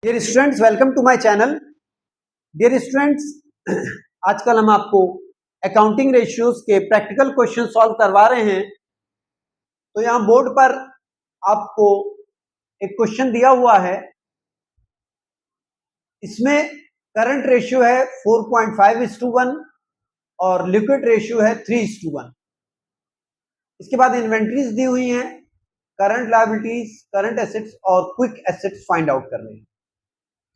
Dear students, welcome to my channel. Dear students, आजकल हम आपको अकाउंटिंग रेशियोज के प्रैक्टिकल क्वेश्चन सॉल्व करवा रहे हैं। तो यहाँ बोर्ड पर आपको एक क्वेश्चन दिया हुआ है। इसमें करंट रेशियो है 4.5:1 और लिक्विड रेशियो है 3:1। इसके बाद इन्वेंट्रीज दी हुई हैं, करंट लायबिलिटीज, करंट एसेट्स और क्विक एसेट्स फाइंड आउट कर रहे हैं।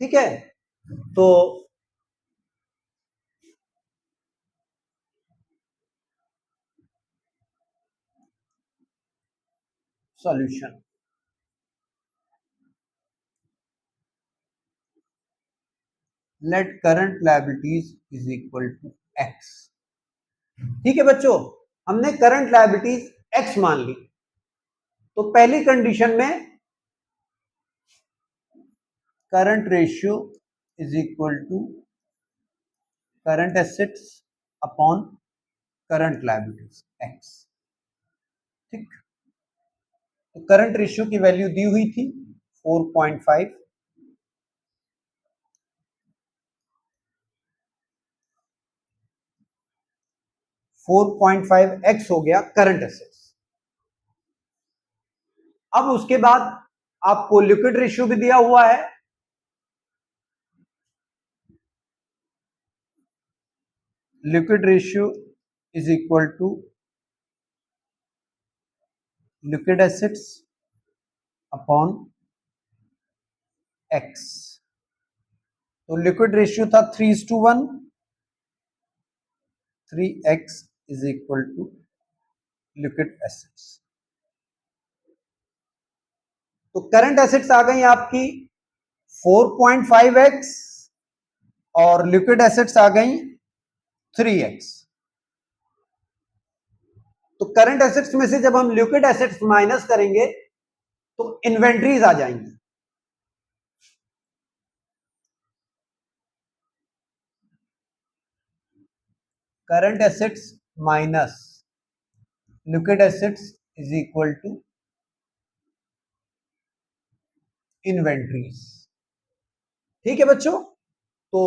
ठीक है, तो solution, let current liabilities is equal to X. ठीक है बच्चों, हमने करंट लायबिलिटीज एक्स मान ली। तो पहली कंडीशन में current ratio is equal to current assets upon current liabilities X. ठीक, तो करंट रेशियो की वैल्यू दी हुई थी 4.5, 4.5x हो गया करंट एसेट्स। अब उसके बाद आपको लिक्विड रेशियो भी दिया हुआ है। Liquid ratio is equal to liquid assets upon X. तो लिक्विड रेशियो था 3:1, 3x is equal to liquid assets. तो करंट एसेट्स आ गई आपकी 4.5x और लिक्विड एसेट्स आ गई 3x। तो करंट एसेट्स में से जब हम लिक्विड एसेट्स माइनस करेंगे तो इन्वेंट्रीज आ जाएंगी। Current assets minus liquid assets is equal to inventories. ठीक है बच्चों, तो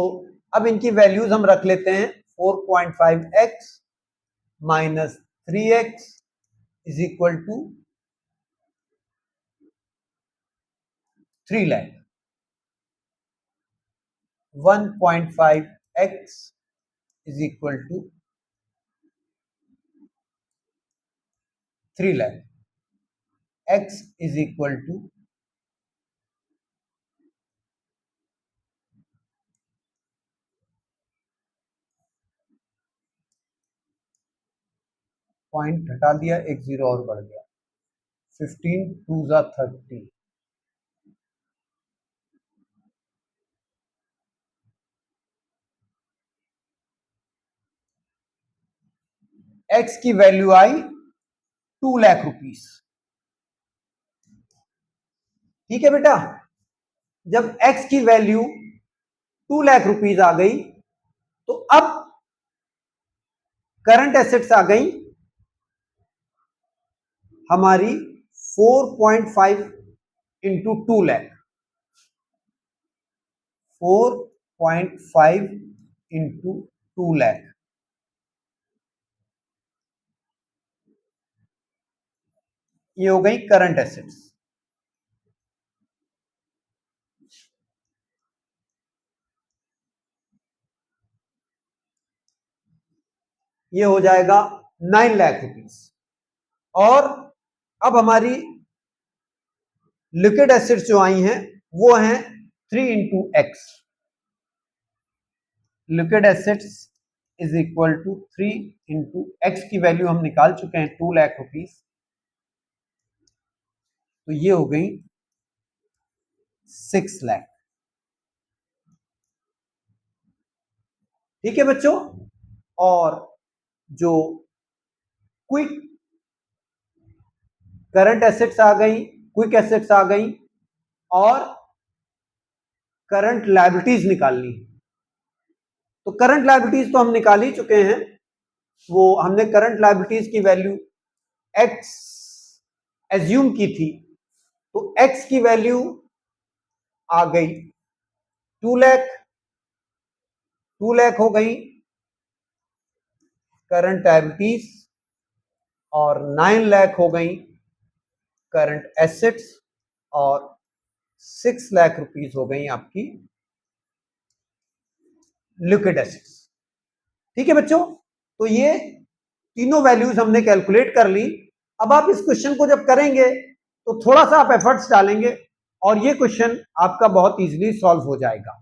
अब इनकी वैल्यूज हम रख लेते हैं। 4.5x minus 3x is equal to 3 lakh. 1.5x is equal to 3 lakh. x is equal to 0.5 हटा दिया, एक जीरो और बढ़ गया। 15 2 जा 30। x की वैल्यू आई 2 लाख रुपीस। ठीक है बेटा, जब x की वैल्यू 2 लाख रुपीस आ गई तो अब करंट एसेट्स आ गई हमारी 4.5 इंटू 2 लाख। 4.5 इंटू 2 लाख, ये हो गई करंट एसेट्स। ये हो जाएगा 9 लाख रुपीस। और अब हमारी लिक्विड एसेट्स जो आई हैं वो हैं 3 into X. Liquid assets is equal to 3 into X की वैल्यू हम निकाल चुके हैं 2 लाख रुपीस। तो ये हो गई 6 लाख। ठीक है बच्चों, और जो क्विक करंट एसेट्स आ गई, क्विक एसेट्स आ गई और करंट लायबिलिटीज निकालनी। तो करंट लायबिलिटीज तो हम निकाल ही चुके हैं। वो हमने करंट लायबिलिटीज की वैल्यू x एज्यूम की थी, तो x की वैल्यू आ गई 2 लाख हो गई करंट लायबिलिटीज और 9 लाख हो गई करंट एसेट्स और 6 लाख रुपीस हो गई आपकी लिक्विड एसेट्स। ठीक है बच्चों, तो ये तीनों वैल्यूज हमने कैलकुलेट कर ली। अब आप इस क्वेश्चन को जब करेंगे तो थोड़ा सा आप एफर्ट्स डालेंगे और ये क्वेश्चन आपका बहुत इजीली सॉल्व हो जाएगा।